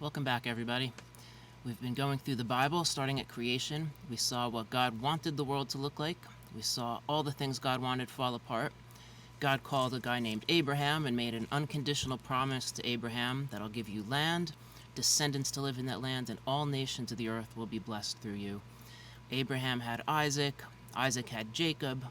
Welcome back, everybody. We've been going through the Bible, starting at creation. We saw what God wanted the world to look like. We saw all the things God wanted fall apart. God called a guy named Abraham and made an unconditional promise to Abraham that I'll give you land, descendants to live in that land, and all nations of the earth will be blessed through you. Abraham had Isaac. Isaac had Jacob.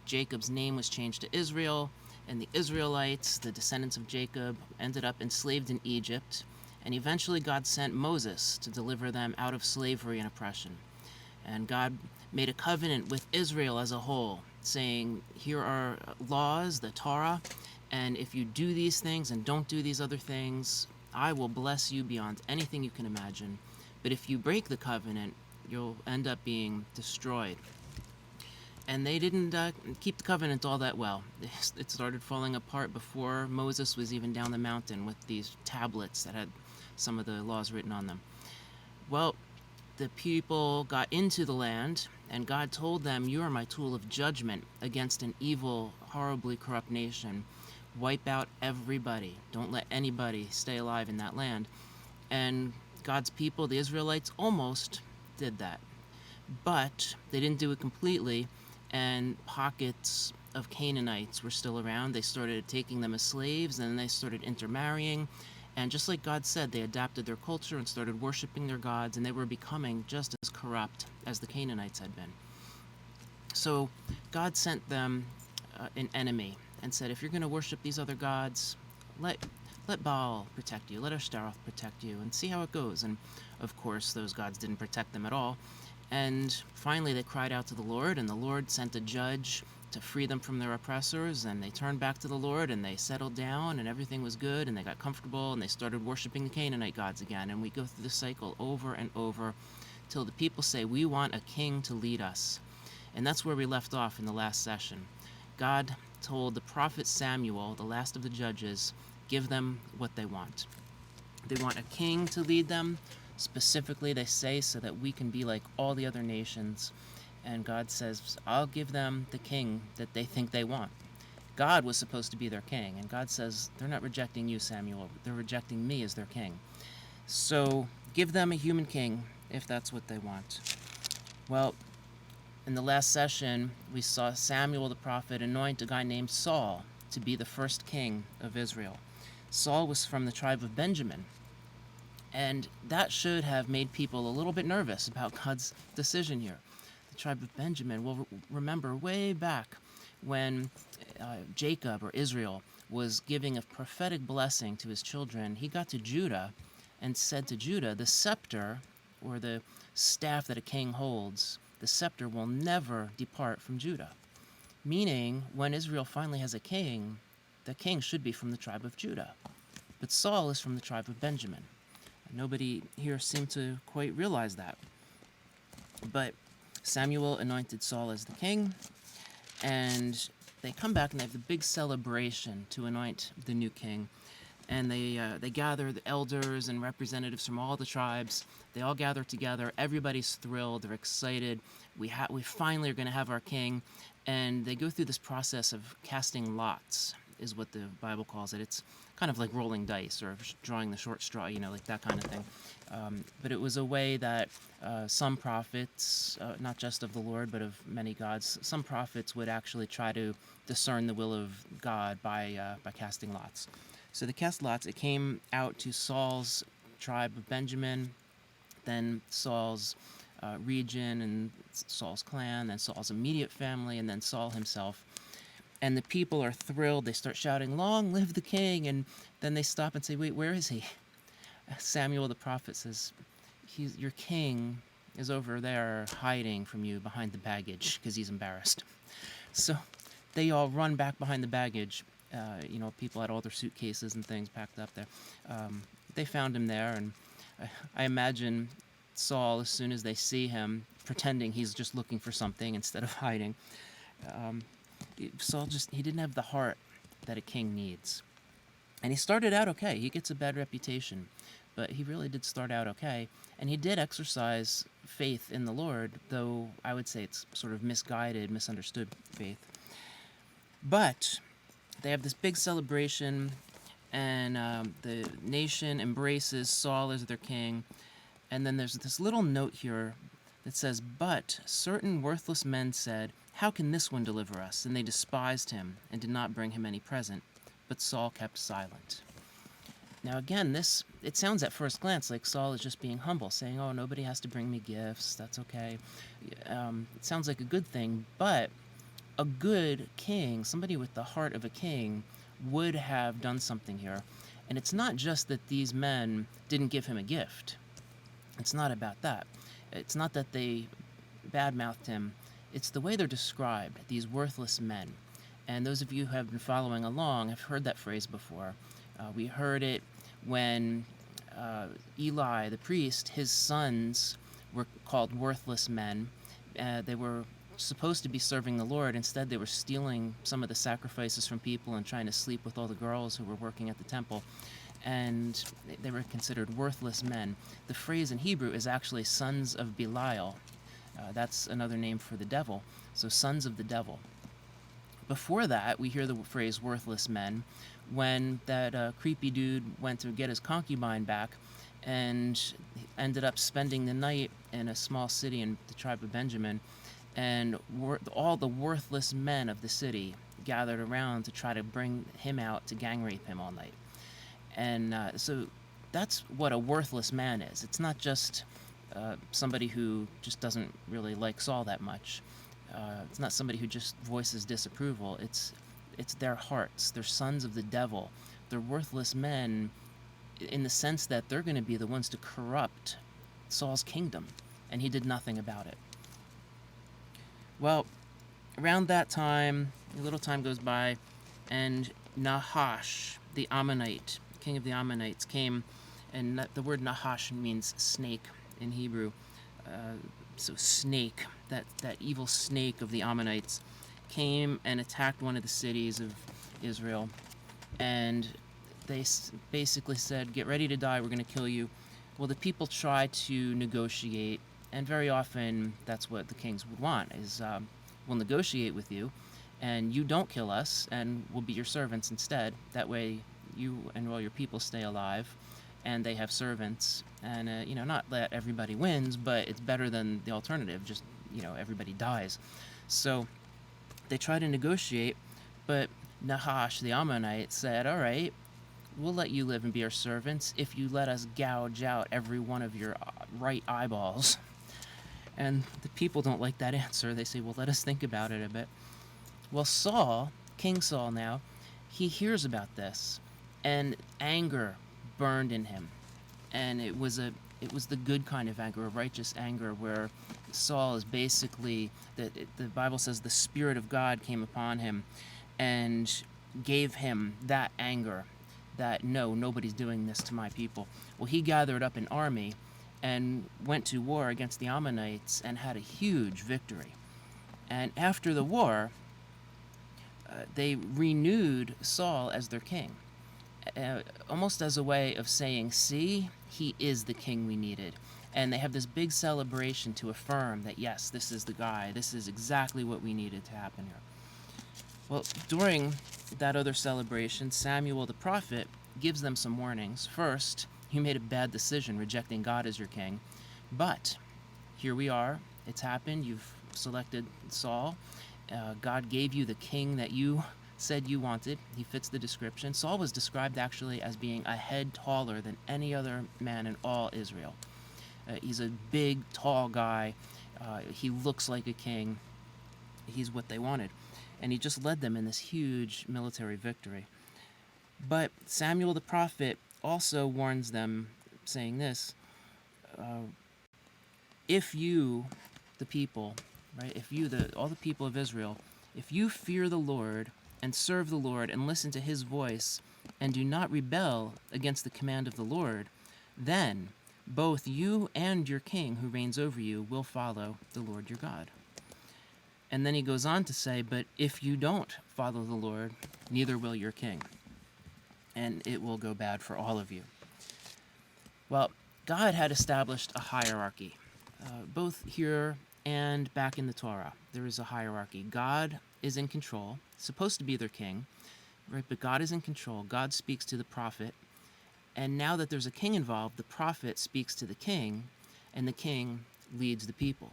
Jacob's name was changed to Israel, and the Israelites, the descendants of Jacob, ended up enslaved in Egypt. And eventually God sent Moses to deliver them out of slavery and oppression. And God made a covenant with Israel as a whole, saying, here are laws, the Torah, and if you do these things and don't do these other things, I will bless you beyond anything you can imagine. But if you break the covenant, you'll end up being destroyed. And they didn't keep the covenant all that well. It started falling apart before Moses was even down the mountain with these tablets that had some of the laws written on them. Well, the people got into the land, and God told them, you are my tool of judgment against an evil, horribly corrupt nation. Wipe out everybody. Don't let anybody stay alive in that land. And God's people, the Israelites, almost did that. But they didn't do it completely, and pockets of Canaanites were still around. They started taking them as slaves, and then they started intermarrying. And just like God said, they adapted their culture and started worshiping their gods, and they were becoming just as corrupt as the Canaanites had been. So God sent them an enemy and said, if you're going to worship these other gods, let Baal protect you, let Ashtaroth protect you, and see how it goes. And of course, those gods didn't protect them at all. And finally they cried out to the Lord, and the Lord sent a judge to free them from their oppressors, and they turned back to the Lord, and they settled down, and everything was good, and they got comfortable, and they started worshiping the Canaanite gods again. And we go through the cycle over and over till the people say, we want a king to lead us. And that's where we left off in the last session. God told the prophet Samuel, the last of the judges, give them what they want. They want a king to lead them. Specifically, they say, so that we can be like all the other nations. And God says, I'll give them the king that they think they want. God was supposed to be their king, and God says, they're not rejecting you, Samuel. They're rejecting me as their king. So give them a human king if that's what they want. Well, in the last session, we saw Samuel the prophet anoint a guy named Saul to be the first king of Israel. Saul was from the tribe of Benjamin. And that should have made people a little bit nervous about God's decision here. The tribe of Benjamin, will remember way back when Jacob, or Israel, was giving a prophetic blessing to his children, he got to Judah and said to Judah, the scepter, or the staff that a king holds, the scepter will never depart from Judah. Meaning, when Israel finally has a king, the king should be from the tribe of Judah. But Saul is from the tribe of Benjamin. Nobody here seemed to quite realize that. But Samuel anointed Saul as the king, and they come back and they have the big celebration to anoint the new king. And they gather the elders and representatives from all the tribes. They all gather together. Everybody's thrilled. They're excited. We finally are going to have our king. And they go through this process of casting lots, is what the Bible calls it. It's kind of like rolling dice or drawing the short straw, like that kind of thing. But it was a way that some prophets, not just of the Lord, but of many gods, some prophets would actually try to discern the will of God by casting lots. So they cast lots. It came out to Saul's tribe of Benjamin, then Saul's region, and Saul's clan, then Saul's immediate family, and then Saul himself. And the people are thrilled. They start shouting, long live the king! And then they stop and say, wait, where is he? Samuel the prophet says, your king is over there hiding from you behind the baggage because he's embarrassed. So they all run back behind the baggage. People had all their suitcases and things packed up there. They found him there, and I imagine Saul, as soon as they see him, pretending he's just looking for something instead of hiding. Saul he didn't have the heart that a king needs. And he started out okay. He gets a bad reputation, but he really did start out okay. And he did exercise faith in the Lord, though I would say it's sort of misguided, misunderstood faith. But they have this big celebration, and the nation embraces Saul as their king. And then there's this little note here that says, "But certain worthless men said, 'How can this one deliver us?' And they despised him and did not bring him any present. But Saul kept silent." Now again, it sounds at first glance like Saul is just being humble, saying, "Oh, nobody has to bring me gifts, that's okay." It sounds like a good thing, but a good king, somebody with the heart of a king, would have done something here. And it's not just that these men didn't give him a gift. It's not about that. It's not that they badmouthed him. It's the way they're described, these worthless men. And those of you who have been following along have heard that phrase before. We heard it when Eli, the priest, his sons were called worthless men. They were supposed to be serving the Lord. Instead, they were stealing some of the sacrifices from people and trying to sleep with all the girls who were working at the temple. And they were considered worthless men. The phrase in Hebrew is actually sons of Belial. That's another name for the devil. So sons of the devil. Before that, we hear the phrase worthless men when that creepy dude went to get his concubine back and ended up spending the night in a small city in the tribe of Benjamin, and all the worthless men of the city gathered around to try to bring him out to gang rape him all night. And so that's what a worthless man is. It's not just somebody who just doesn't really like Saul that much. It's not somebody who just voices disapproval. It's their hearts. They're sons of the devil. They're worthless men in the sense that they're going to be the ones to corrupt Saul's kingdom, and he did nothing about it. Well, around that time, a little time goes by, and Nahash, the Ammonite, king of the Ammonites, came, and the word Nahash means snake in Hebrew. So snake, that evil snake of the Ammonites, came and attacked one of the cities of Israel, and they basically said, "Get ready to die, we're going to kill you." Well, the people tried to negotiate, and very often that's what the kings would want, is we'll negotiate with you, and you don't kill us, and we'll be your servants instead. That way you and all your people stay alive, and they have servants, and not that everybody wins, but it's better than the alternative, just everybody dies. So they try to negotiate, but Nahash the Ammonite said, "All right, we'll let you live and be our servants if you let us gouge out every one of your right eyeballs." And the people don't like that answer. They say, "Well, let us think about it a bit." Well, Saul, King Saul now, he hears about this, and anger burned in him. And it was the good kind of anger, a righteous anger, where Saul is basically, the Bible says the Spirit of God came upon him and gave him that anger, that nobody's doing this to my people. Well, he gathered up an army and went to war against the Ammonites and had a huge victory. And after the war, they renewed Saul as their king, almost as a way of saying, "See, he is the king we needed." And they have this big celebration to affirm that, yes, this is the guy. This is exactly what we needed to happen here. Well, during that other celebration, Samuel the prophet gives them some warnings. First, you made a bad decision rejecting God as your king. But here we are. It's happened. You've selected Saul. God gave you the king that you said you wanted. He fits the description. Saul was described actually as being a head taller than any other man in all Israel. He's a big, tall guy. He looks like a king. He's what they wanted. And he just led them in this huge military victory. But Samuel the prophet also warns them, saying this, if you, the people, right, if you, all the people of Israel, if you fear the Lord and serve the Lord and listen to his voice and do not rebel against the command of the Lord, then both you and your king who reigns over you will follow the Lord your God. And then he goes on to say, but if you don't follow the Lord, neither will your king, and it will go bad for all of you. Well, God had established a hierarchy, both here and back in the Torah. There is a hierarchy. God is in control, supposed to be their king, right? But God is in control. God speaks to the prophet. And now that there's a king involved, the prophet speaks to the king, and the king leads the people.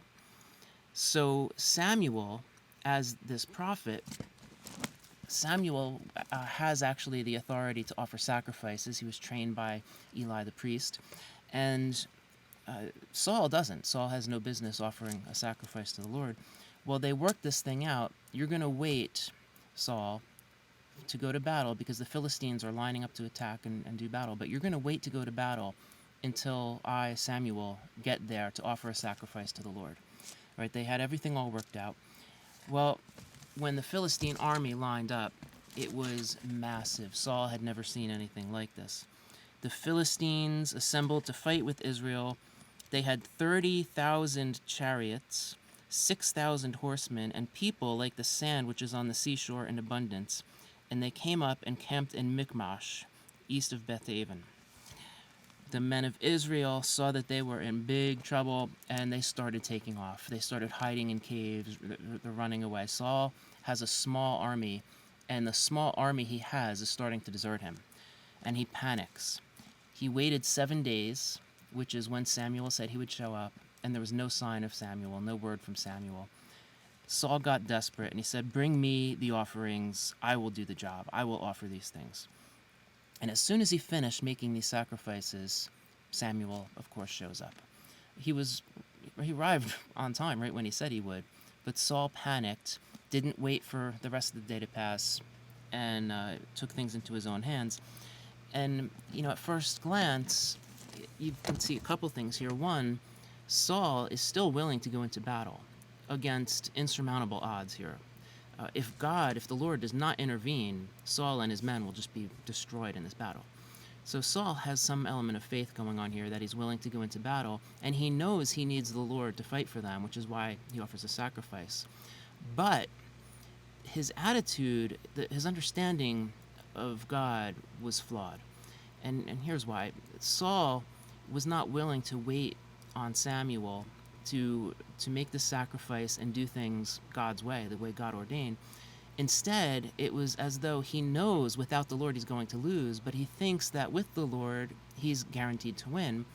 So Samuel, as this prophet, Samuel has actually the authority to offer sacrifices. He was trained by Eli the priest. And Saul doesn't. Saul has no business offering a sacrifice to the Lord. Well, they work this thing out. You're going to wait, Saul, to go to battle because the Philistines are lining up to attack and do battle. But you're going to wait to go to battle until I, Samuel, get there to offer a sacrifice to the Lord. Right? They had everything all worked out. Well, when the Philistine army lined up, it was massive. Saul had never seen anything like this. The Philistines assembled to fight with Israel. They had 30,000 chariots, 6,000 horsemen, and people like the sand which is on the seashore in abundance. And they came up and camped in Michmash, east of Bethaven. The men of Israel saw that they were in big trouble, and they started taking off. They started hiding in caves. They're running away. Saul has a small army, and the small army he has is starting to desert him. And he panics. He waited 7 days, which is when Samuel said he would show up, and there was no sign of Samuel, no word from Samuel. Saul got desperate, and he said, "Bring me the offerings. I will do the job. I will offer these things." And as soon as he finished making these sacrifices, Samuel, of course, shows up. He arrived on time, right when he said he would. But Saul panicked, didn't wait for the rest of the day to pass, and took things into his own hands. And, at first glance, you can see a couple things here. One, Saul is still willing to go into battle against insurmountable odds here. If the Lord does not intervene, Saul and his men will just be destroyed in this battle. So Saul has some element of faith going on here that he's willing to go into battle, and he knows he needs the Lord to fight for them, which is why he offers a sacrifice. But his attitude, his understanding of God was flawed. And here's why. Saul was not willing to wait on Samuel to make the sacrifice and do things God's way, the way God ordained. Instead, it was as though he knows without the Lord he's going to lose, but he thinks that with the Lord he's guaranteed to win.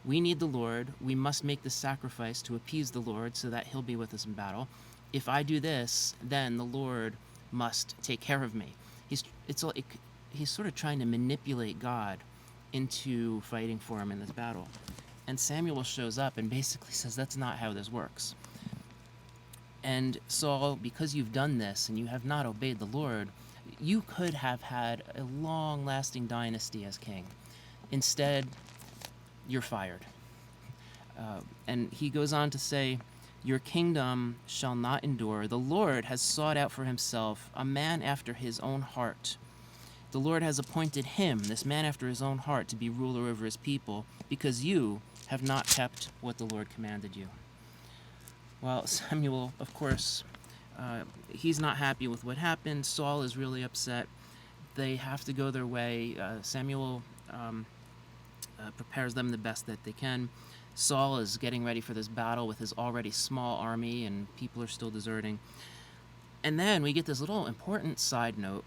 We need the Lord. We must make the sacrifice to appease the Lord so that he'll be with us in battle. If I do this, then the Lord must take care of me. He's sort of trying to manipulate God into fighting for him in this battle. And Samuel shows up and basically says, that's not how this works. And Saul, because you've done this and you have not obeyed the Lord, you could have had a long-lasting dynasty as king. Instead, you're fired. And he goes on to say, your kingdom shall not endure. The Lord has sought out for himself a man after his own heart. The Lord has appointed him, this man after his own heart, to be ruler over his people, because you have not kept what the Lord commanded you. Well, Samuel, of course, he's not happy with what happened. Saul is really upset. They have to go their way. Samuel prepares them the best that they can. Saul is getting ready for this battle with his already small army, and people are still deserting. And then we get this little important side note.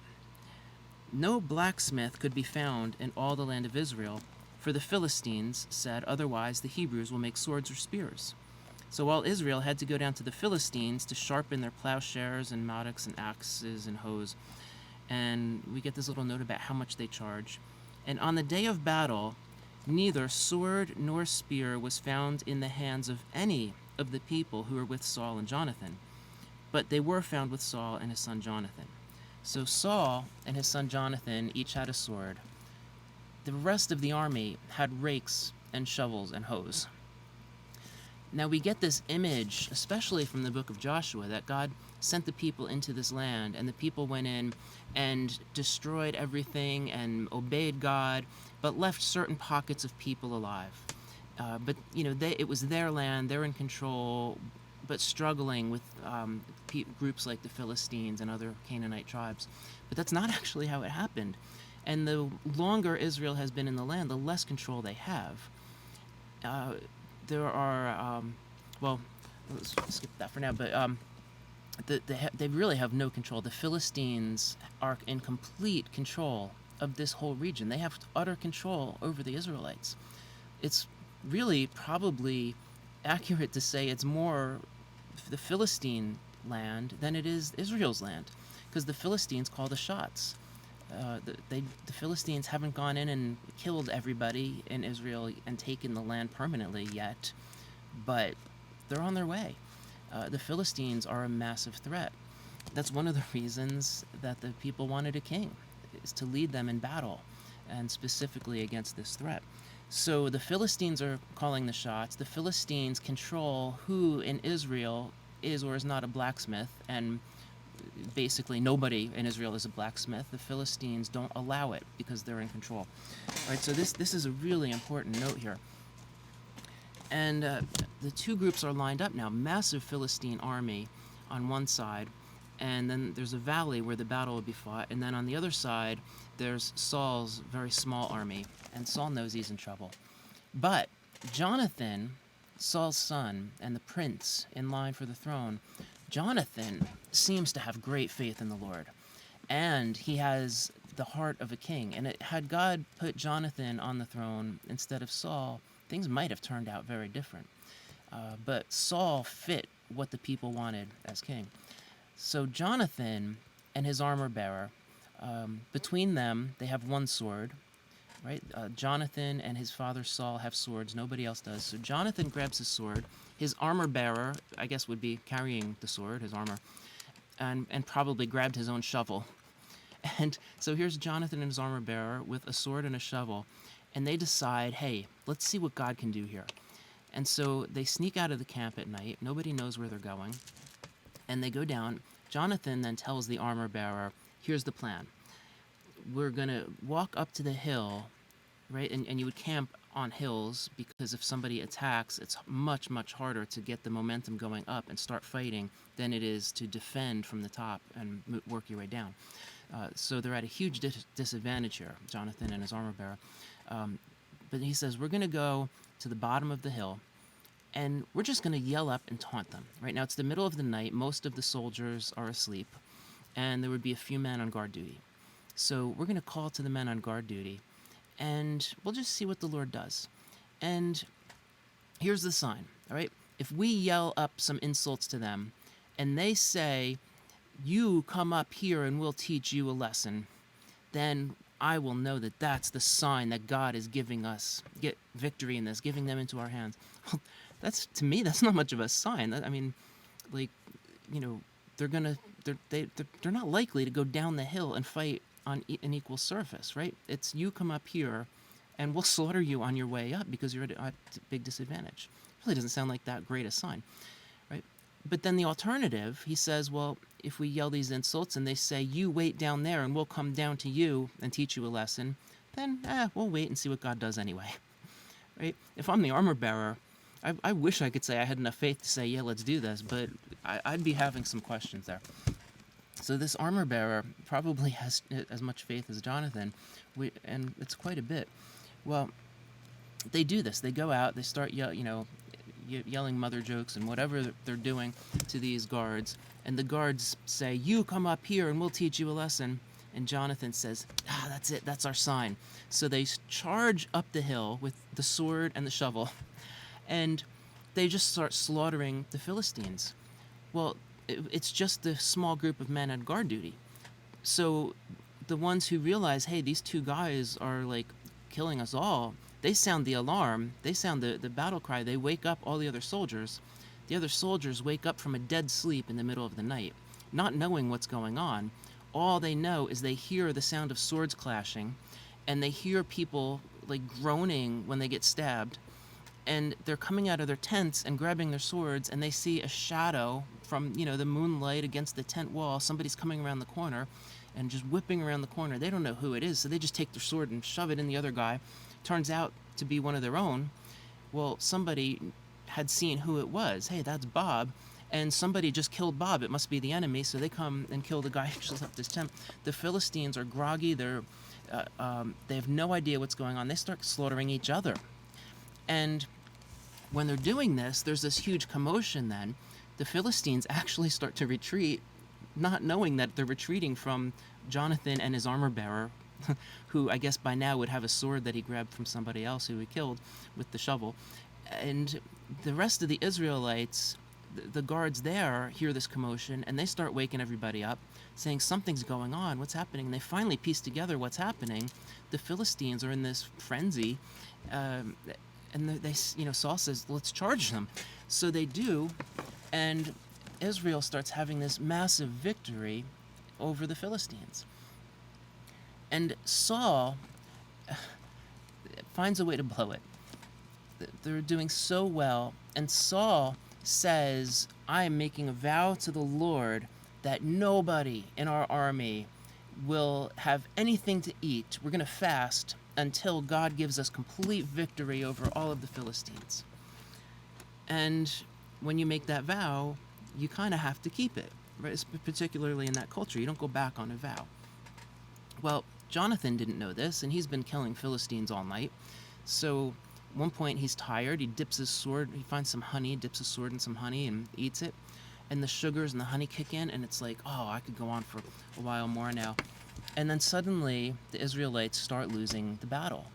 No blacksmith could be found in all the land of Israel, for the Philistines said, otherwise the Hebrews will make swords or spears. So all Israel had to go down to the Philistines to sharpen their plowshares and mattocks and axes and hoes. And we get this little note about how much they charge. And on the day of battle, neither sword nor spear was found in the hands of any of the people who were with Saul and Jonathan, but they were found with Saul and his son Jonathan. So Saul and his son Jonathan each had a sword. The rest of the army had rakes and shovels and hoes. Now we get this image, especially from the book of Joshua, that God sent the people into this land, and the people went in and destroyed everything and obeyed God, but left certain pockets of people alive. But it was their land, they're in control, but struggling with groups like the Philistines and other Canaanite tribes. But that's not actually how it happened. And the longer Israel has been in the land, the less control they have. There are, let's skip that for now, but they really have no control. The Philistines are in complete control of this whole region. They have utter control over the Israelites. It's really probably accurate to say it's more the Philistine land than it is Israel's land, because the Philistines call the shots. The Philistines haven't gone in and killed everybody in Israel and taken the land permanently yet, but they're on their way. The Philistines are a massive threat. That's one of the reasons that the people wanted a king, is to lead them in battle, and specifically against this threat. So the Philistines are calling the shots. The Philistines control who in Israel is or is not a blacksmith, and basically nobody in Israel is a blacksmith. The Philistines don't allow it because they're in control. All right, so this is a really important note here. And the two groups are lined up now. Massive Philistine army on one side, and then there's a valley where the battle will be fought, and then on the other side there's Saul's very small army, and Saul knows he's in trouble. But Jonathan, Saul's son and the prince in line for the throne, Jonathan seems to have great faith in the Lord, and he has the heart of a king. And had God put Jonathan on the throne instead of Saul, things might have turned out very different. But Saul fit what the people wanted as king. So Jonathan and his armor bearer, between them, they have one sword, right? Jonathan and his father Saul have swords. Nobody else does. So Jonathan grabs his sword. His armor bearer, I guess, would be carrying the sword, his armor, and probably grabbed his own shovel. And so here's Jonathan and his armor bearer with a sword and a shovel, and they decide, hey, let's see what God can do here. And so they sneak out of the camp at night. Nobody knows where they're going. And they go down. Jonathan then tells the armor bearer, here's the plan. We're going to walk up to the hill, right? And you would camp on hills, because if somebody attacks, it's much, much harder to get the momentum going up and start fighting than it is to defend from the top and work your way down. So they're at a huge disadvantage here, Jonathan and his armor bearer. But he says, we're going to go to the bottom of the hill, and we're just going to yell up and taunt them. Right now, it's the middle of the night. Most of the soldiers are asleep, and there would be a few men on guard duty. So we're going to call to the men on guard duty, and we'll just see what the Lord does. And here's the sign, all right? If we yell up some insults to them, and they say, you come up here and we'll teach you a lesson, then I will know that that's the sign that God is giving us get victory in this, giving them into our hands. Well, to me, that's not much of a sign. I mean, like, you know, they're not likely to go down the hill and fight on an equal surface, right? It's you come up here, and we'll slaughter you on your way up because you're at a big disadvantage. It really doesn't sound like that great a sign, right? But then the alternative, he says, well, if we yell these insults and they say, you wait down there and we'll come down to you and teach you a lesson, then we'll wait and see what God does anyway, right? If I'm the armor bearer, I wish I could say I had enough faith to say, yeah, let's do this, but I'd be having some questions there. So this armor bearer probably has as much faith as Jonathan, and it's quite a bit. Well, they do this. They go out, they start yelling mother jokes and whatever they're doing to these guards, and the guards say, you come up here and we'll teach you a lesson. And Jonathan says, that's it, that's our sign. So they charge up the hill with the sword and the shovel, and they just start slaughtering the Philistines. Well, it's just the small group of men on guard duty. So the ones who realize, hey, these two guys are like killing us all, they sound the alarm, they sound the battle cry, they wake up all the other soldiers. The other soldiers wake up from a dead sleep in the middle of the night, not knowing what's going on. All they know is they hear the sound of swords clashing, and they hear people like groaning when they get stabbed, and they're coming out of their tents and grabbing their swords, and they see a shadow from, the moonlight against the tent wall. Somebody's coming around the corner and just whipping around the corner. They don't know who it is, so they just take their sword and shove it in the other guy. Turns out to be one of their own. Well, somebody had seen who it was. Hey, that's Bob. And somebody just killed Bob. It must be the enemy. So they come and kill the guy who just left his tent. The Philistines are groggy. They have no idea what's going on. They start slaughtering each other. And when they're doing this, there's this huge commotion then. the Philistines actually start to retreat, not knowing that they're retreating from Jonathan and his armor bearer, who I guess by now would have a sword that he grabbed from somebody else who he killed with the shovel. And the rest of the Israelites, the guards there, hear this commotion and they start waking everybody up, saying something's going on, what's happening? And they finally piece together what's happening. The Philistines are in this frenzy, and Saul says, let's charge them. So they do, and Israel starts having this massive victory over the Philistines. And Saul finds a way to blow it. They're doing so well, and Saul says, I am making a vow to the Lord that nobody in our army will have anything to eat. We're going to fast until God gives us complete victory over all of the Philistines. And when you make that vow, you kind of have to keep it, right? Particularly in that culture. You don't go back on a vow. Well, Jonathan didn't know this, and he's been killing Philistines all night. So at one point he's tired, he dips his sword, he finds some honey, dips his sword in some honey and eats it. And the sugars and the honey kick in, and it's like, oh, I could go on for a while more now. And then suddenly the Israelites start losing the battle,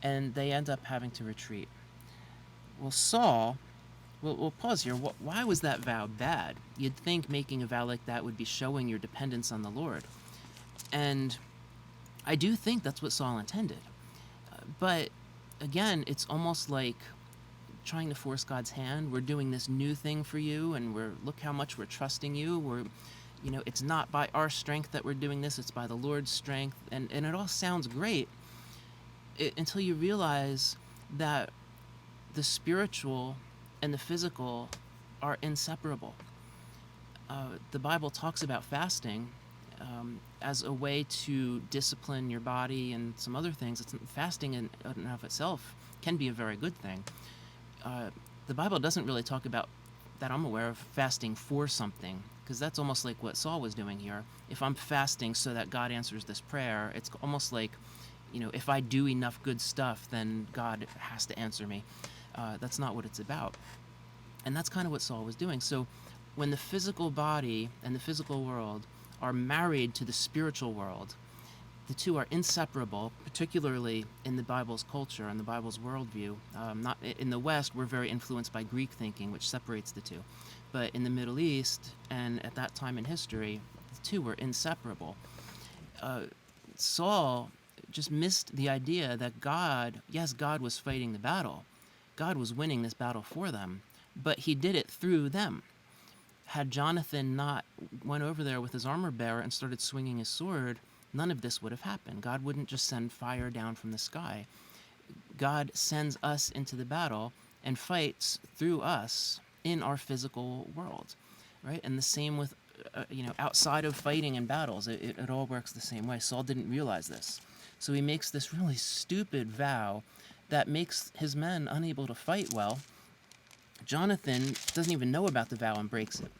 and they end up having to retreat. Well, Saul, we'll pause here. Why was that vow bad? You'd think making a vow like that would be showing your dependence on the Lord. And I do think that's what Saul intended. But again, it's almost like trying to force God's hand. We're doing this new thing for you, and look how much we're trusting you. It's not by our strength that we're doing this, it's by the Lord's strength. And it all sounds great until you realize that the spiritual and the physical are inseparable. The Bible talks about fasting as a way to discipline your body and some other things. Fasting in and of itself can be a very good thing. The Bible doesn't really talk about, that I'm aware of, fasting for something, because that's almost like what Saul was doing here. If I'm fasting so that God answers this prayer, it's almost like, if I do enough good stuff, then God has to answer me. That's not what it's about. And that's kind of what Saul was doing. So when the physical body and the physical world are married to the spiritual world, the two are inseparable, particularly in the Bible's culture and the Bible's worldview. Not in the West, we're very influenced by Greek thinking, which separates the two. But in the Middle East, and at that time in history, the two were inseparable. Saul just missed the idea that God was fighting the battle. God was winning this battle for them, but he did it through them. Had Jonathan not went over there with his armor bearer and started swinging his sword, none of this would have happened. God wouldn't just send fire down from the sky. God sends us into the battle and fights through us in our physical world, right? And the same with, outside of fighting and battles, it all works the same way. Saul didn't realize this. So he makes this really stupid vow that makes his men unable to fight well. Jonathan doesn't even know about the vow and breaks it.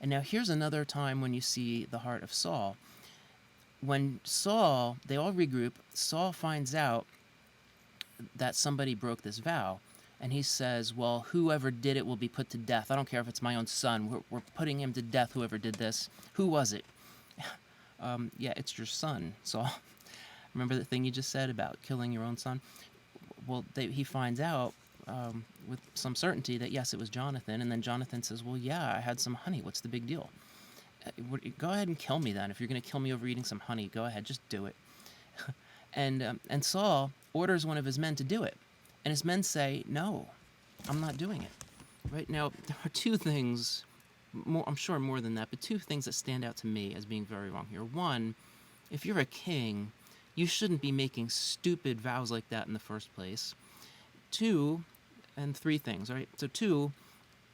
And now here's another time when you see the heart of Saul. When they all regroup, Saul finds out that somebody broke this vow, and he says, well, whoever did it will be put to death. I don't care if it's my own son. We're putting him to death, whoever did this. Who was it? Yeah, it's your son, Saul. Remember the thing you just said about killing your own son? Well, he finds out with some certainty that, yes, it was Jonathan, and then Jonathan says, well, yeah, I had some honey. What's the big deal? Go ahead and kill me then. If you're going to kill me over eating some honey, go ahead, just do it. And Saul orders one of his men to do it. And his men say, no, I'm not doing it. Right now, there are two things, I'm sure more than that, but two things that stand out to me as being very wrong here. One, if you're a king, you shouldn't be making stupid vows like that in the first place. Two, and three things, right? So two,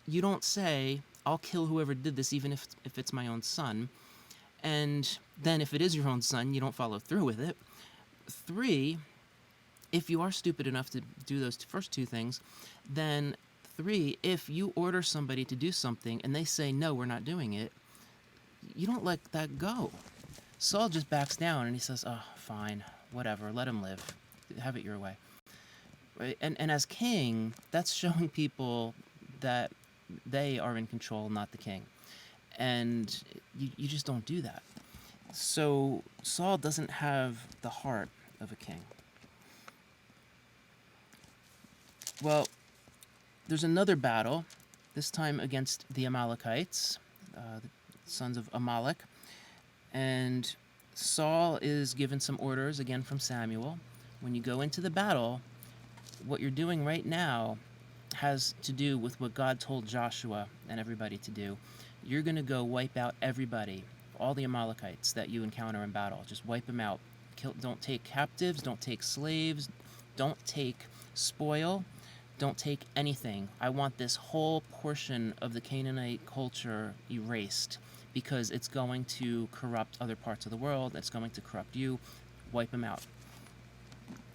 you don't say, I'll kill whoever did this, even if it's my own son. And then if it is your own son, you don't follow through with it. Three, if you are stupid enough to do those first two things, then three, if you order somebody to do something and they say, no, we're not doing it, you don't let that go. Saul just backs down and he says, oh, fine, whatever, let him live. Have it your way. Right? And as king, that's showing people that they are in control, not the king. And you just don't do that. So Saul doesn't have the heart of a king. Well, there's another battle, this time against the Amalekites, the sons of Amalek. And Saul is given some orders, again from Samuel. When you go into the battle, what you're doing right now has to do with what God told Joshua and everybody to do. You're going to go wipe out everybody, all the Amalekites that you encounter in battle. Just wipe them out. Don't take captives, don't take slaves, don't take spoil, don't take anything. I want this whole portion of the Canaanite culture erased because it's going to corrupt other parts of the world. It's going to corrupt you. Wipe them out.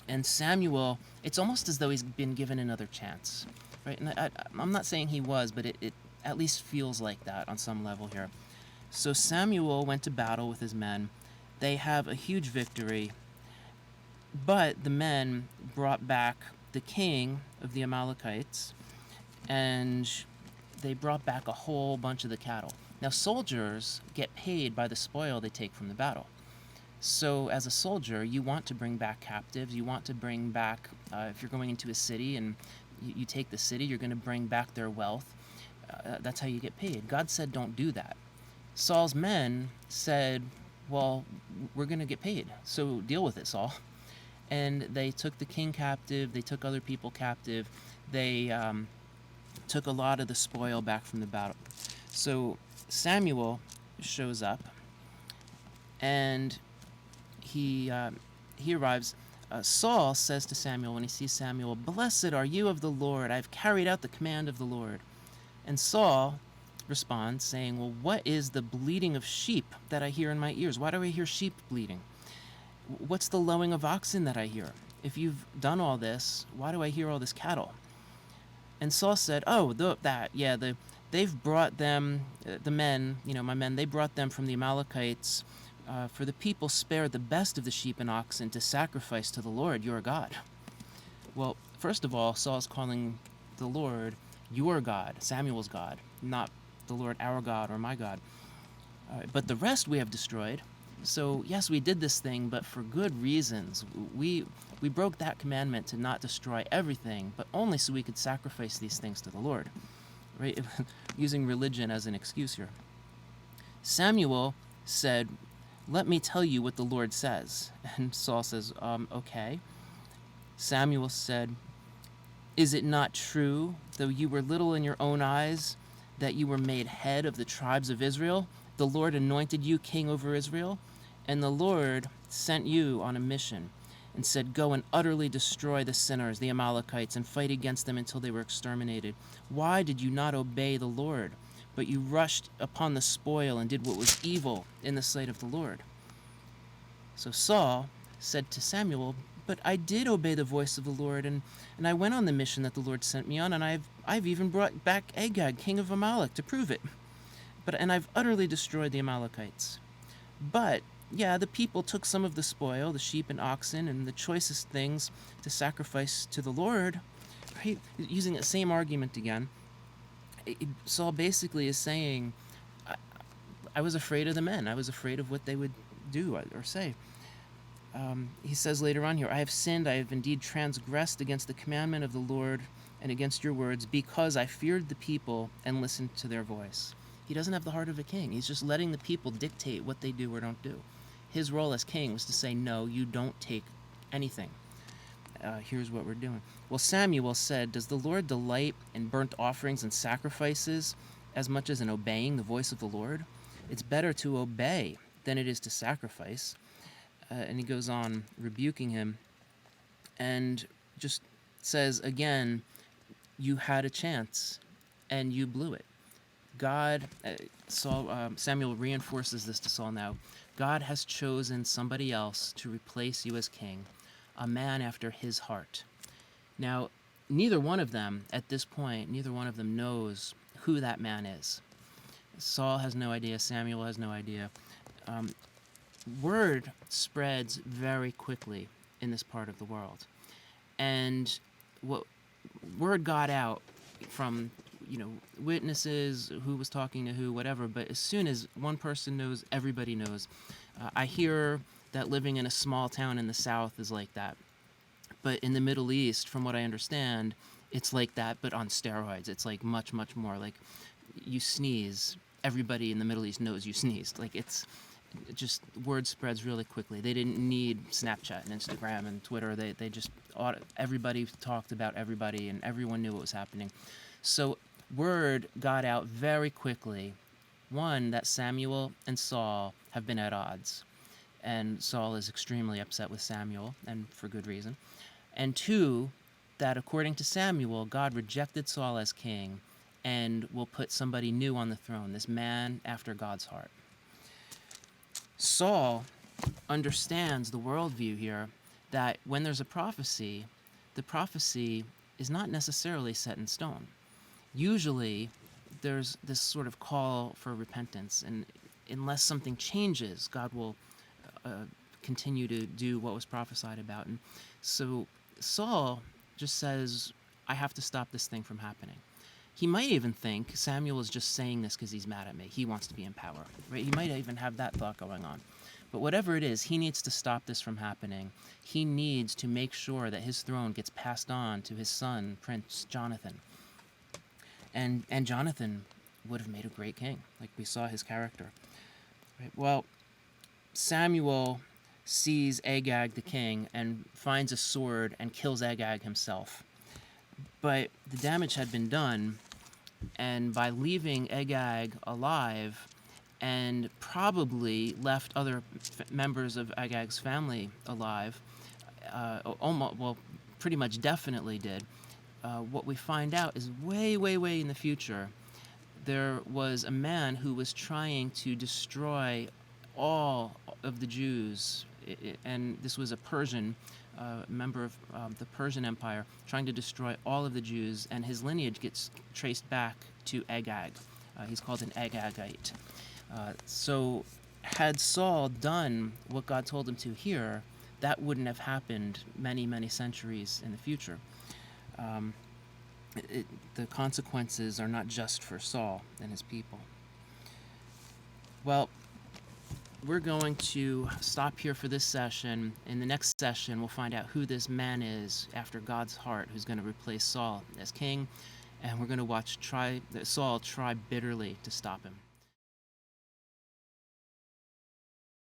And Samuel, it's almost as though he's been given another chance, right? And I'm not saying he was, but it at least feels like that on some level here. So Samuel went to battle with his men. They have a huge victory, but the men brought back the king of the Amalekites, and they brought back a whole bunch of the cattle. Now, soldiers get paid by the spoil they take from the battle. So as a soldier, you want to bring back captives. You want to bring back, if you're going into a city and you take the city, you're going to bring back their wealth. That's how you get paid. God said don't do that. Saul's men said, well, we're going to get paid, so deal with it, Saul. And they took the king captive. They took other people captive. They took a lot of the spoil back from the battle. So Samuel shows up, and he arrives. Saul says to Samuel when he sees Samuel, "Blessed are you of the Lord. I've carried out the command of the Lord." And Saul responds, saying, "Well, what is the bleating of sheep that I hear in my ears? Why do I hear sheep bleating? What's the lowing of oxen that I hear? If you've done all this, why do I hear all this cattle?" And Saul said, "Oh, they've brought them, the men, my men, they brought them from the Amalekites, for the people spared the best of the sheep and oxen to sacrifice to the Lord your God." Well, first of all, Saul's calling the Lord your God, Samuel's God, not the Lord our God or my God. But the rest we have destroyed. So yes, we did this thing, but for good reasons. We broke that commandment to not destroy everything, but only so we could sacrifice these things to the Lord. Right? Using religion as an excuse here. Samuel said, "Let me tell you what the Lord says." And Saul says, "Okay." Samuel said, "Is it not true, though you were little in your own eyes, that you were made head of the tribes of Israel? The Lord anointed you king over Israel, and the Lord sent you on a mission and said, 'Go and utterly destroy the sinners, the Amalekites, and fight against them until they were exterminated.' Why did you not obey the Lord, but you rushed upon the spoil and did what was evil in the sight of the Lord?" So Saul said to Samuel, "But I did obey the voice of the Lord, and I went on the mission that the Lord sent me on, and I've even brought back Agag, king of Amalek, to prove it. And I've utterly destroyed the Amalekites. But yeah, the people took some of the spoil, the sheep and oxen, and the choicest things to sacrifice to the Lord." Right? Using the same argument again. Saul basically is saying, I was afraid of the men. I was afraid of what they would do or say. He says later on here, "I have sinned. I have indeed transgressed against the commandment of the Lord and against your words, because I feared the people and listened to their voice." He doesn't have the heart of a king. He's just letting the people dictate what they do or don't do. His role as king was to say, "No, you don't take anything. Here's what we're doing." Well, Samuel said, "Does the Lord delight in burnt offerings and sacrifices as much as in obeying the voice of the Lord? It's better to obey than it is to sacrifice." And he goes on rebuking him and just says again, you had a chance and you blew it. Samuel reinforces this to Saul now. God has chosen somebody else to replace you as king, a man after his heart. Now, neither one of them, at this point, knows who that man is. Saul has no idea. Samuel has no idea. Word spreads very quickly in this part of the world. And what word got out from witnesses, who was talking to who, whatever. But as soon as one person knows, everybody knows. I hear that living in a small town in the South is like that. But in the Middle East, from what I understand, it's like that, but on steroids. It's like much, much more. Like, you sneeze, everybody in the Middle East knows you sneezed. Like, it's just, word spreads really quickly. They didn't need Snapchat and Instagram and Twitter. They just, everybody talked about everybody, and everyone knew what was happening. So word got out very quickly. One, that Samuel and Saul have been at odds, and Saul is extremely upset with Samuel, and for good reason. And two, that according to Samuel, God rejected Saul as king and will put somebody new on the throne, this man after God's heart. Saul understands the worldview here, that when there's a prophecy, the prophecy is not necessarily set in stone. Usually, there's this sort of call for repentance, and unless something changes, God will continue to do what was prophesied about. And so Saul just says, I have to stop this thing from happening. He might even think Samuel is just saying this because he's mad at me. He wants to be in power. Right? He might even have that thought going on. But whatever it is, he needs to stop this from happening. He needs to make sure that his throne gets passed on to his son, Prince Jonathan. And Jonathan would have made a great king. Like, we saw his character. Right? Well, Samuel sees Agag the king and finds a sword and kills Agag himself. But the damage had been done, and by leaving Agag alive, and probably left other members of Agag's family alive, pretty much definitely did, what we find out is way, way, way in the future, there was a man who was trying to destroy all of the Jews, and this was a Persian member of the Persian Empire, trying to destroy all of the Jews, and his lineage gets traced back to Agag. He's called an Agagite. So had Saul done what God told him to here, that wouldn't have happened many, many centuries in the future. The consequences are not just for Saul and his people. Well, we're going to stop here for this session. In the next session, we'll find out who this man is after God's heart who's going to replace Saul as king, and we're going to watch Saul try bitterly to stop him.